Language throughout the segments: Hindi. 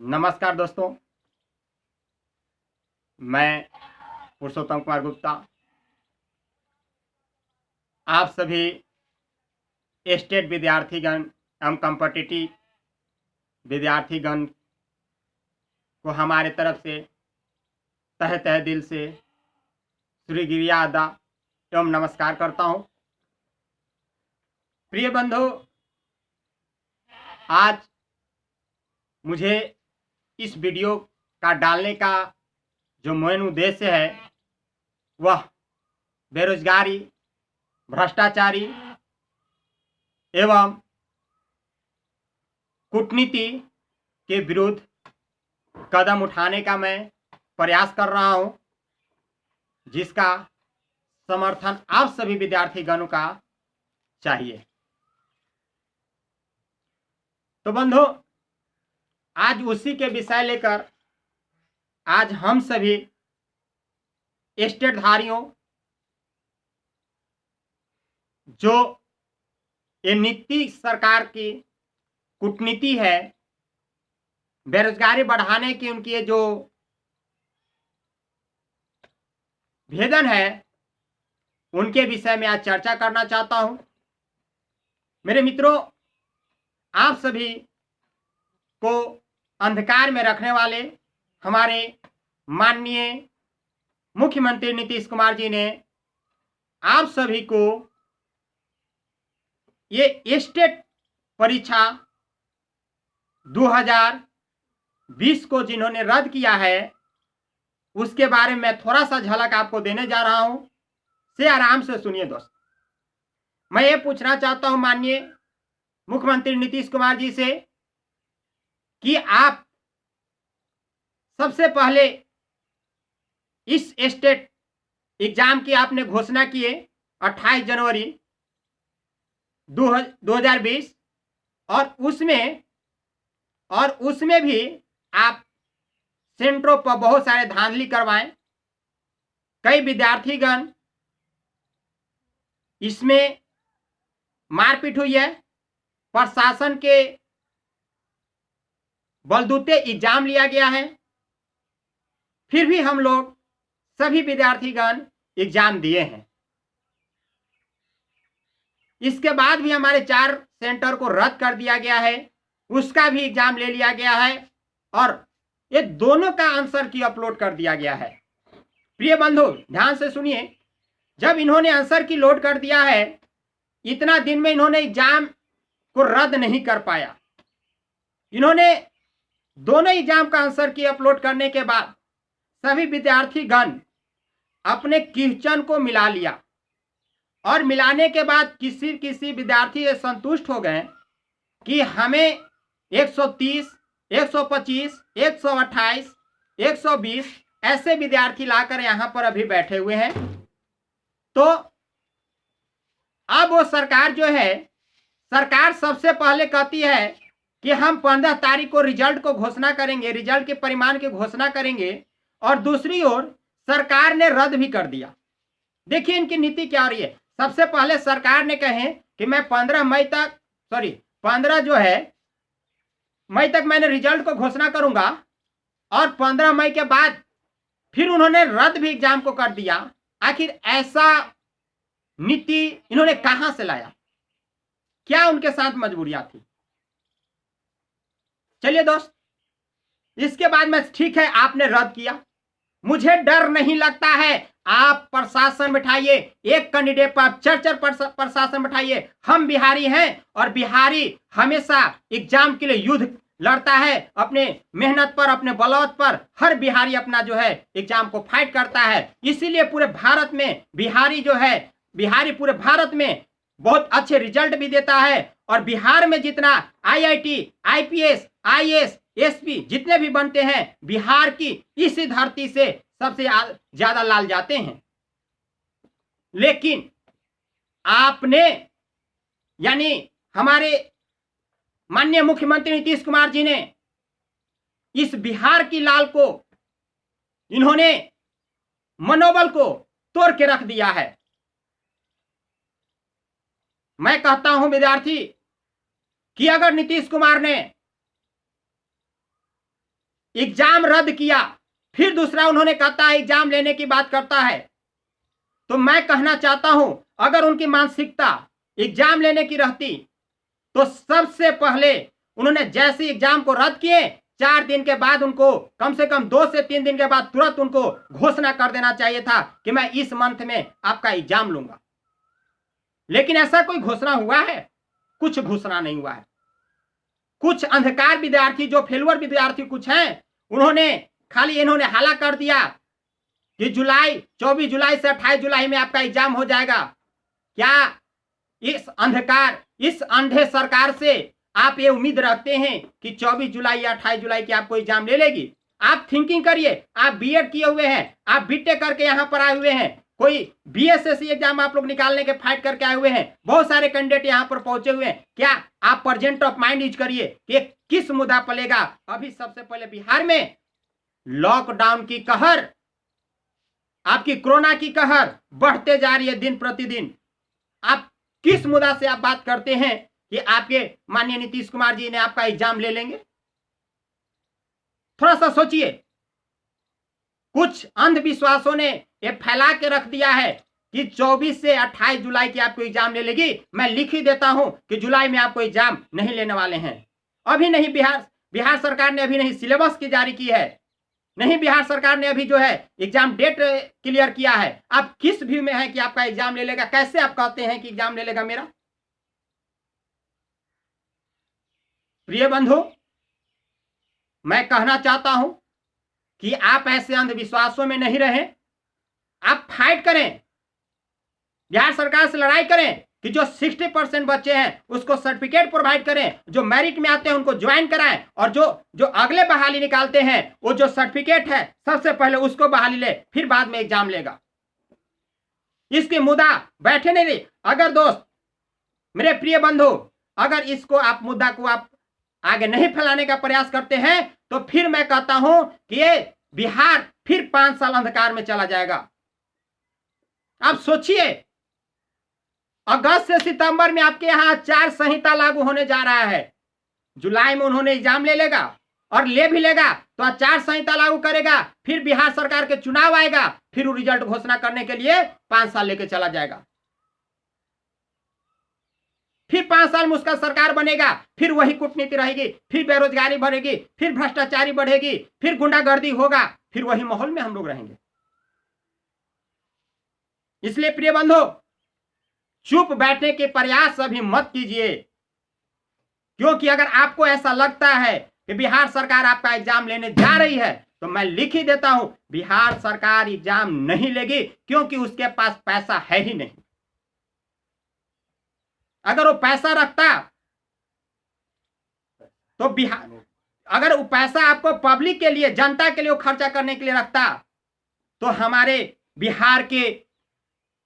नमस्कार दोस्तों, मैं पुरुषोत्तम कुमार गुप्ता आप सभी स्टेट विद्यार्थीगण एवं कॉम्पिटिटिव विद्यार्थीगण को हमारे तरफ से तहे तहे दिल से सूर्यगिरिया अदा एवं नमस्कार करता हूं। प्रिय बंधु, आज मुझे इस वीडियो का डालने का जो मेन उद्देश्य है वह बेरोजगारी, भ्रष्टाचारी एवं कूटनीति के विरुद्ध कदम उठाने का मैं प्रयास कर रहा हूं, जिसका समर्थन आप सभी विद्यार्थीगणों का चाहिए। तो बंधु, आज उसी के विषय लेकर आज हम सभी स्टेटधारियों जो ये नीति सरकार की कूटनीति है, बेरोजगारी बढ़ाने की उनकी ये जो भेदन है, उनके विषय में आज चर्चा करना चाहता हूं। मेरे मित्रों, आप सभी को अंधकार में रखने वाले हमारे माननीय मुख्यमंत्री नीतीश कुमार जी ने आप सभी को ये स्टेट परीक्षा 2020 को जिन्होंने रद्द किया है, उसके बारे में थोड़ा सा झलक आपको देने जा रहा हूं। से आराम से सुनिए दोस्त। मैं ये पूछना चाहता हूं माननीय मुख्यमंत्री नीतीश कुमार जी से कि आप सबसे पहले इस स्टेट एग्जाम की आपने घोषणा की है 28 जनवरी 2020 और उसमें भी आप सेंटरों पर बहुत सारे धांधली करवाएं। कई विद्यार्थीगण इसमें मारपीट हुई है, प्रशासन के बलबूते एग्जाम लिया गया है, फिर भी हम लोग सभी विद्यार्थीगण एग्जाम दिए हैं। इसके बाद भी हमारे 4 सेंटर को रद्द कर दिया गया है, उसका भी एग्जाम ले लिया गया है और ये दोनों का आंसर की अपलोड कर दिया गया है। प्रिय बंधु, ध्यान से सुनिए। जब इन्होंने आंसर की लोड कर दिया है, इतना दिन में इन्होंने एग्जाम को रद्द नहीं कर पाया। इन्होंने दोनों एग्जाम का आंसर की अपलोड करने के बाद सभी विद्यार्थीगण अपने क्वेश्चन को मिला लिया और मिलाने के बाद किसी विद्यार्थी ये संतुष्ट हो गए कि हमें 130, 125, 128, 120 ऐसे विद्यार्थी लाकर यहां पर अभी बैठे हुए हैं। तो अब वो सरकार जो है, सरकार सबसे पहले कहती है कि हम 15 तारीख को रिजल्ट को घोषणा करेंगे, रिजल्ट के परिणाम की घोषणा करेंगे, और दूसरी ओर सरकार ने रद्द भी कर दिया। देखिए इनकी नीति क्या हो रही है। सबसे पहले सरकार ने कहे कि मैं 15 मई तक मैंने रिजल्ट को घोषणा करूंगा, और 15 मई के बाद फिर उन्होंने रद्द भी एग्जाम को कर दिया। आखिर ऐसा नीति इन्होंने कहां से लाया? क्या उनके साथ मजबूरियां थी? चलिए दोस्त, इसके बाद में ठीक है आपने रद्द किया, मुझे डर नहीं लगता है। आप प्रशासन बिठाइए, एक कैंडिडेट पर आप 4 प्रशासन बिठाइए। हम बिहारी हैं और बिहारी हमेशा एग्जाम के लिए युद्ध लड़ता है, अपने मेहनत पर, अपने बलौत पर। हर बिहारी अपना जो है एग्जाम को फाइट करता है। इसीलिए पूरे भारत में बिहारी पूरे भारत में बहुत अच्छे रिजल्ट भी देता है। और बिहार में जितना IIT, IPS, IAS, SP जितने भी बनते हैं, बिहार की इसी धरती से सबसे ज्यादा लाल जाते हैं। लेकिन आपने, यानी हमारे माननीय मुख्यमंत्री नीतीश कुमार जी ने इस बिहार की लाल को, इन्होंने मनोबल को तोड़ के रख दिया है। मैं कहता हूं विद्यार्थी कि अगर नीतीश कुमार ने एग्जाम रद्द किया, फिर दूसरा उन्होंने कहता है एग्जाम लेने की बात करता है। तो मैं कहना चाहता हूं, अगर उनकी मानसिकता एग्जाम लेने की रहती तो सबसे पहले उन्होंने जैसे एग्जाम को रद्द किए 4 दिन के बाद उनको कम से कम 2 से 3 दिन के बाद तुरंत उनको घोषणा कर देना चाहिए था कि मैं इस मंथ में आपका एग्जाम लूंगा। लेकिन ऐसा कोई घोषणा हुआ है? कुछ घोषणा नहीं हुआ है। कुछ अंधकार विद्यार्थी, जो फेलुअर विद्यार्थी कुछ हैं, इन्होंने हाला कर दिया कि 24 जुलाई से 28 जुलाई में आपका एग्जाम हो जाएगा। क्या इस अंधे सरकार से आप ये उम्मीद रखते हैं कि 24 जुलाई या 28 जुलाई की आपको एग्जाम ले लेगी? आप थिंकिंग करिए। आप बीएड किए हुए हैं, आप बीटेक करके यहां पर आए हुए हैं, कोई बीएसएससी एग्जाम आप लोग निकालने के फाइट करके आए हुए हैं, बहुत सारे कैंडिडेट यहां पर पहुंचे हुए हैं। क्या आप प्रेजेंट ऑफ माइंड यूज करिए कि किस मुद्दा पलेगा। अभी सबसे पहले बिहार में लॉकडाउन की कहर, आपकी कोरोना की कहर बढ़ते जा रही है दिन प्रतिदिन। आप किस मुद्दा से आप बात करते हैं कि आपके माननीय नीतीश कुमार जी ने आपका एग्जाम ले लेंगे? थोड़ा सा सोचिए। कुछ अंधविश्वासों ने यह फैला के रख दिया है कि 24 से 28 जुलाई की आपको एग्जाम ले लेगी। मैं लिख ही देता हूं कि जुलाई में आपको एग्जाम नहीं लेने वाले हैं। अभी नहीं, बिहार सरकार ने अभी नहीं सिलेबस की जारी की है, नहीं बिहार सरकार ने अभी जो है एग्जाम डेट क्लियर किया है। आप किस व्यू में है कि आपका एग्जाम ले लेगा? कैसे आप कहते हैं कि एग्जाम ले लेगा मेरा? प्रिय बंधु, मैं कहना चाहता हूं कि आप ऐसे अंधविश्वासों में नहीं रहें। आप फाइट करें, बिहार सरकार से लड़ाई करें कि जो 60% बच्चे हैं उसको सर्टिफिकेट प्रोवाइड करें, जो मेरिट में आते हैं उनको ज्वाइन कराएं, और जो अगले बहाली निकालते हैं वो जो सर्टिफिकेट है सबसे पहले उसको बहाली ले, फिर बाद में एग्जाम लेगा। इसकी मुद्दा बैठे नहीं रही। अगर दोस्त, मेरे प्रिय बंधु, अगर इसको आप मुद्दा को आप आगे नहीं फैलाने का प्रयास करते हैं तो फिर मैं कहता हूं कि ये बिहार फिर 5 साल अंधकार में चला जाएगा। आप सोचिए, अगस्त से सितंबर में आपके यहां आचार संहिता लागू होने जा रहा है। जुलाई में उन्होंने एग्जाम ले लेगा, और ले भी लेगा तो आचार संहिता लागू करेगा, फिर बिहार सरकार के चुनाव आएगा, फिर वो रिजल्ट घोषणा करने के लिए 5 साल लेके चला जाएगा। फिर 5 साल में उसका सरकार बनेगा, फिर वही कूटनीति रहेगी, फिर बेरोजगारी बढ़ेगी, फिर भ्रष्टाचारी बढ़ेगी, फिर गुंडागर्दी होगा, फिर वही माहौल में हम लोग रहेंगे। इसलिए प्रिय बंधु, चुप बैठने के प्रयास अभी मत कीजिए, क्योंकि अगर आपको ऐसा लगता है कि बिहार सरकार आपका एग्जाम लेने जा रही है तो मैं लिख ही देता हूं, बिहार सरकार एग्जाम नहीं लेगी, क्योंकि उसके पास पैसा है ही नहीं। अगर वो पैसा रखता तो अगर वो पैसा आपको पब्लिक के लिए, जनता के लिए वो खर्चा करने के लिए रखता तो हमारे बिहार के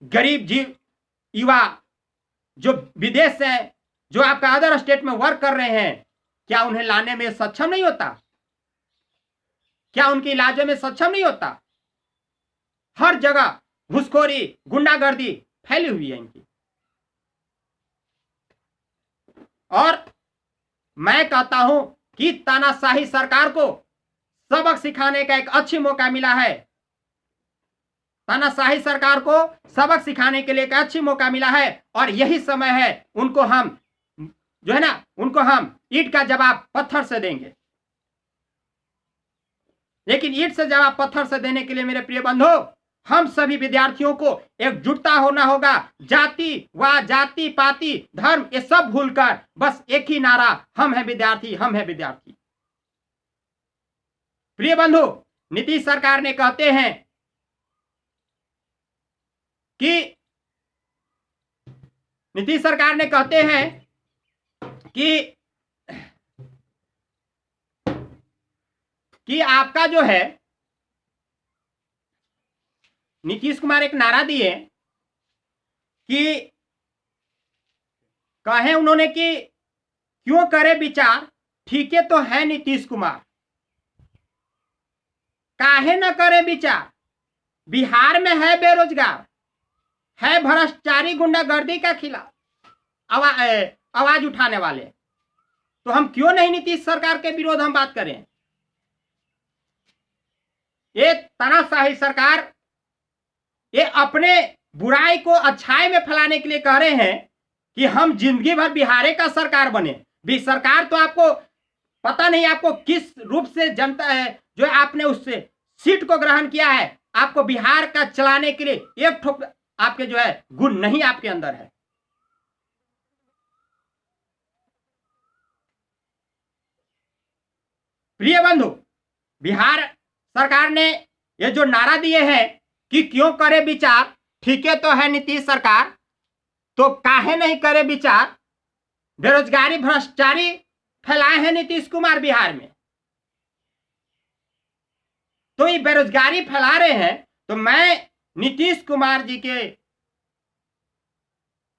गरीब युवा जो विदेश से, जो आपका अदर स्टेट में वर्क कर रहे हैं, क्या उन्हें लाने में सक्षम नहीं होता? क्या उनके इलाजों में सक्षम नहीं होता? हर जगह घुसखोरी, गुंडागर्दी फैली हुई है इनकी। और मैं कहता हूं कि तानाशाही सरकार को सबक सिखाने का एक अच्छी मौका मिला है। तानाशाही सरकार को सबक सिखाने के लिए एक अच्छी मौका मिला है, और यही समय है उनको हम जो है ना, उनको हम ईंट का जवाब पत्थर से देंगे। लेकिन ईंट से जवाब पत्थर से देने के लिए मेरे प्रिय बंधु, हम सभी विद्यार्थियों को एकजुटता होना होगा। जाति पाति धर्म ये सब भूलकर बस एक ही नारा, हम हैं विद्यार्थी, हम हैं विद्यार्थी। प्रिय बंधु, नीतीश सरकार ने कहते हैं कि आपका जो है, नीतीश कुमार एक नारा दिए कि कहे उन्होंने कि क्यों करे विचार, ठीक है तो है नीतीश कुमार, काहे न करे विचार, बिहार में है बेरोजगार, है भ्रष्टाचारी गुंडागर्दी का खिलाफ आवाज उठाने वाले, तो हम क्यों नहीं नीतीश सरकार के विरोध हम बात करें? ये तानाशाही सरकार ये अपने बुराई को अच्छाई में फैलाने के लिए कह रहे हैं कि हम जिंदगी भर बिहार का सरकार बने। भी सरकार तो आपको पता नहीं आपको किस रूप से जनता है जो आपने उससे सीट को ग्रहण किया है, आपको बिहार का चलाने के लिए एक ठोक आपके जो है गुण नहीं आपके अंदर है। प्रिय बंधु, बिहार सरकार ने ये जो नारा दिए हैं कि क्यों करे विचार, ठीक है तो है नीतीश सरकार, तो काहे नहीं करे विचार। बेरोजगारी भ्रष्टाचारी फैलाए हैं नीतीश कुमार बिहार में, तो ये बेरोजगारी फैला रहे हैं। तो मैं नीतीश कुमार जी के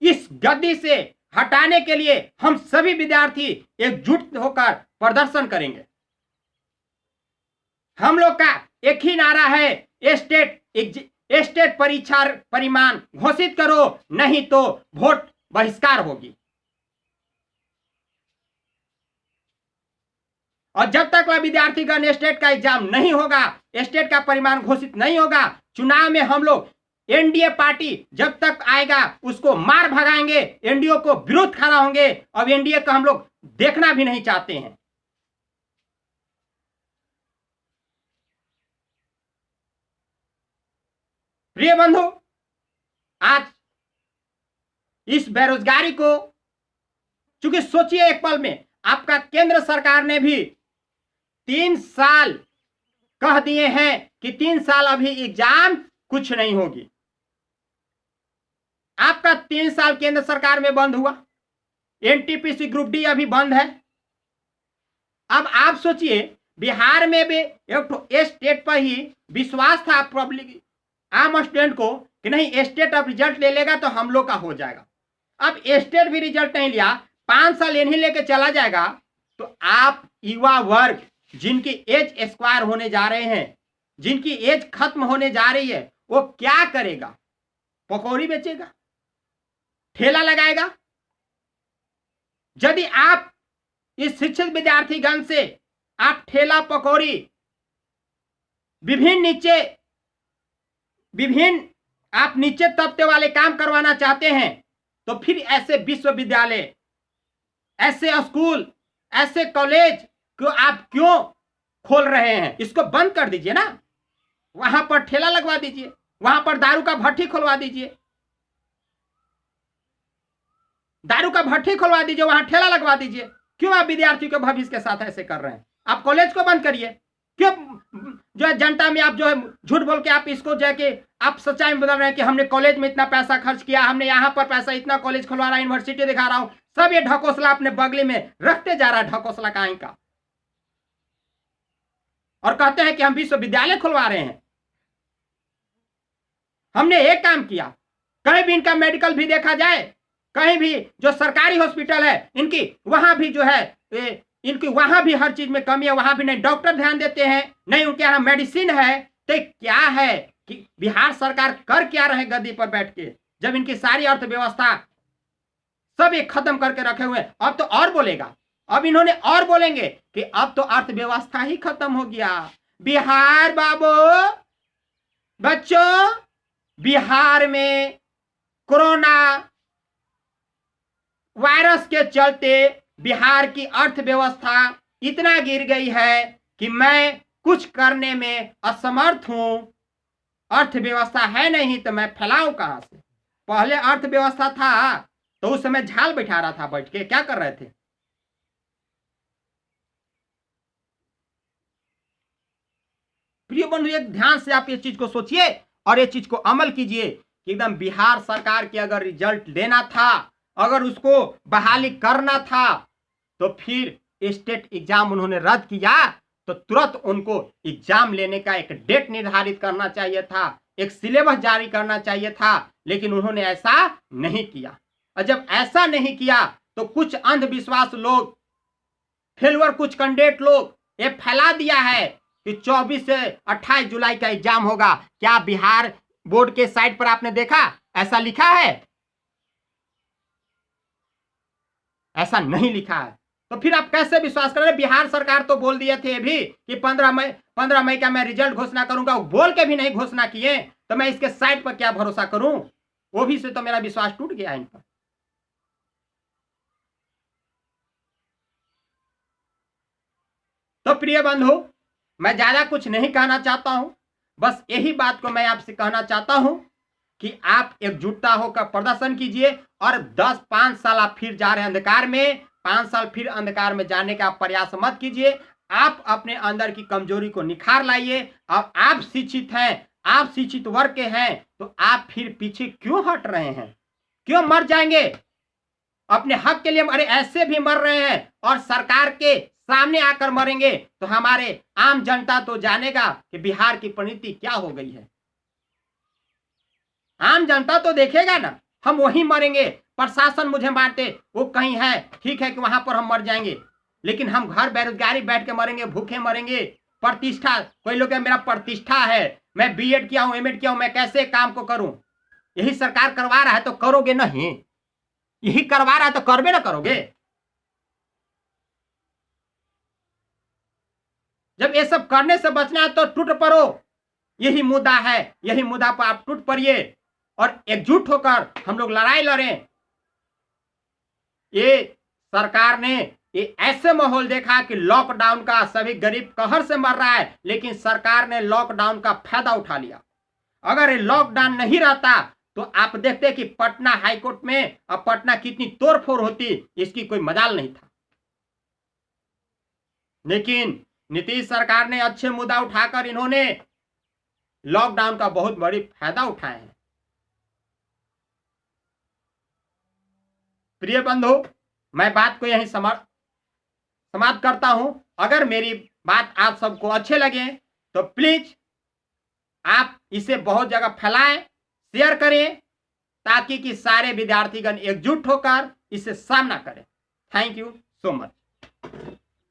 इस गद्दी से हटाने के लिए हम सभी विद्यार्थी एकजुट होकर प्रदर्शन करेंगे। हम लोग का एक ही नारा है, स्टेट परीक्षा परिणाम घोषित करो, नहीं तो वोट बहिष्कार होगी। और जब तक वह विद्यार्थीगण स्टेट का एग्जाम नहीं होगा, स्टेट का परिणाम घोषित नहीं होगा, चुनाव में हम लोग एनडीए पार्टी जब तक आएगा उसको मार भगाएंगे, एनडीए को विरोध खड़ा होंगे। अब एनडीए का हम लोग देखना भी नहीं चाहते हैं। प्रिय बंधु, आज इस बेरोजगारी को, चूंकि सोचिए एक पल में आपका केंद्र सरकार ने भी 3 साल कह दिए हैं कि 3 साल अभी एग्जाम कुछ नहीं होगी। आपका 3 साल केंद्र सरकार में बंद हुआ, एनटीपीसी ग्रुप डी अभी बंद है। अब आप सोचिए बिहार में भी एक स्टेट पर ही विश्वास था पब्लिक आम स्टूडेंट को कि नहीं स्टेट अब रिजल्ट ले लेगा तो हम लोग का हो जाएगा। अब स्टेट भी रिजल्ट नहीं लिया, 5 साल इन्हीं लेके चला जाएगा, तो आप युवा वर्ग जिनकी एज एक्सपायर होने जा रहे हैं, जिनकी एज खत्म होने जा रही है, वो क्या करेगा? पकौड़ी बेचेगा, ठेला लगाएगा। यदि आप इस शिक्षित विद्यार्थीगण से आप ठेला पकौड़ी विभिन्न आप नीचे तबके वाले काम करवाना चाहते हैं, तो फिर ऐसे विश्वविद्यालय, ऐसे स्कूल, ऐसे कॉलेज को आप क्यों खोल रहे हैं? इसको बंद कर दीजिए ना, वहां पर ठेला लगवा दीजिए, वहां पर दारू का भट्टी खुलवा दीजिए, दारू का भट्टी खुलवा दीजिए, वहां ठेला लगवा दीजिए। क्यों आप विद्यार्थियों के भविष्य के साथ ऐसे कर रहे हैं? आप कॉलेज को बंद करिए। क्यों जो है जनता में आप जो है झूठ बोल के आप इसको जो है कि आप सच्चाई में बदल रहे हैं कि हमने कॉलेज में इतना पैसा खर्च किया, हमने यहाँ पर पैसा इतना कॉलेज खुलवा रहा है, यूनिवर्सिटी दिखा रहा हूं, सब ये ढकोसला अपने बगली में रखते जा रहा है, ढकोसला कहीं का, और कहते हैं कि हम विश्वविद्यालय खुलवा रहे हैं। हमने एक काम किया, कहीं भी इनका मेडिकल भी देखा जाए, कहीं भी जो सरकारी हॉस्पिटल है इनकी, वहां भी जो है इनकी वहां भी हर चीज में कमी है, वहां भी नहीं डॉक्टर ध्यान देते हैं, नहीं उनके यहाँ मेडिसिन है। तो क्या है कि बिहार सरकार कर क्या रहे गद्दी पर बैठ के, जब इनकी सारी अर्थव्यवस्था सब एक खत्म करके रखे हुए। अब तो और बोलेगा, अब इन्होंने और बोलेंगे कि अब तो अर्थव्यवस्था ही खत्म हो गया। बिहार बाबू बच्चों, बिहार में कोरोना वायरस के चलते बिहार की अर्थव्यवस्था इतना गिर गई है कि मैं कुछ करने में असमर्थ हूं। अर्थव्यवस्था है नहीं तो मैं फैलाऊं कहां से? पहले अर्थव्यवस्था था तो उस समय झाल बैठा रहा था, बैठ के क्या कर रहे थे? प्रिय बंधु, एक ध्यान से आप ये चीज को सोचिए और ये चीज को अमल कीजिए कि एकदम बिहार सरकार के अगर रिजल्ट लेना था, अगर उसको बहाली करना था, तो फिर स्टेट एग्जाम उन्होंने रद्द किया तो तुरंत उनको एग्जाम लेने का एक डेट निर्धारित करना चाहिए था, एक सिलेबस जारी करना चाहिए था, लेकिन उन्होंने ऐसा नहीं किया। और जब ऐसा नहीं किया तो कुछ अंधविश्वास लोग, फेलवर कुछ कैंडिडेट लोग ये फैला दिया है कि 24 से 28 जुलाई का एग्जाम होगा। क्या बिहार बोर्ड के साइट पर आपने देखा ऐसा लिखा है? ऐसा नहीं लिखा है। तो फिर आप कैसे विश्वास करें? बिहार सरकार तो बोल दिए थे भी कि 15 मई का मैं रिजल्ट घोषणा करूंगा, वो बोल के भी नहीं घोषणा किए, तो मैं इसके साइट पर क्या भरोसा करूं? वो भी से तो मेरा विश्वास टूट गया इन पर। तो प्रिय बंधु, मैं ज्यादा कुछ नहीं कहना चाहता हूं, बस यही बात को मैं आपसे कहना चाहता हूं कि आप एकजुटता होकर प्रदर्शन कीजिए और 5 साल आप फिर जा रहे हैं अंधकार में, 5 साल फिर अंधकार में जाने का प्रयास मत कीजिए। आप अपने अंदर की कमजोरी को निखार लाइए। अब आप शिक्षित हैं, आप शिक्षित वर्ग के हैं, तो आप फिर पीछे क्यों हट रहे हैं? क्यों मर जाएंगे अपने हक के लिए? अरे ऐसे भी मर रहे हैं और सरकार के सामने आकर मरेंगे तो हमारे आम जनता तो जानेगा कि बिहार की परिणति क्या हो गई है। आम जनता तो देखेगा ना, हम वहीं मरेंगे। प्रशासन मुझे मारते, वो कहीं है, ठीक है कि वहां पर हम मर जाएंगे, लेकिन हम घर बेरोजगारी बैठ के मरेंगे, भूखे मरेंगे। प्रतिष्ठा, कोई लोग मेरा प्रतिष्ठा है, मैं बीएड किया हूं, एमएड किया हूं, मैं कैसे काम को करूं? यही सरकार करवा रहा है तो करोगे नहीं? यही करवा रहा है तो करबे ना करोगे? जब ये सब करने से बचना है तो टूट पड़ो। यही मुद्दा है, यही मुद्दा पर आप टूट पड़िए और एकजुट होकर हम लोग लड़ाई लड़ें। ये सरकार ने ये ऐसे माहौल देखा कि लॉकडाउन का सभी गरीब कहर से मर रहा है, लेकिन सरकार ने लॉकडाउन का फायदा उठा लिया। अगर ये लॉकडाउन नहीं रहता तो आप देखते कि पटना हाईकोर्ट में अब पटना कितनी तोड़फोड़ होती, इसकी कोई मजाल नहीं था। लेकिन नीतीश सरकार ने अच्छे मुद्दा उठाकर इन्होंने लॉकडाउन का बहुत बड़ी फायदा उठाया है। प्रिय बंधु, मैं बात को यहीं समाप्त करता हूं। अगर मेरी बात आप सबको अच्छे लगे तो प्लीज आप इसे बहुत जगह फैलाएं, शेयर करें, ताकि कि सारे विद्यार्थीगण एकजुट होकर इसे सामना करें। Thank you so much.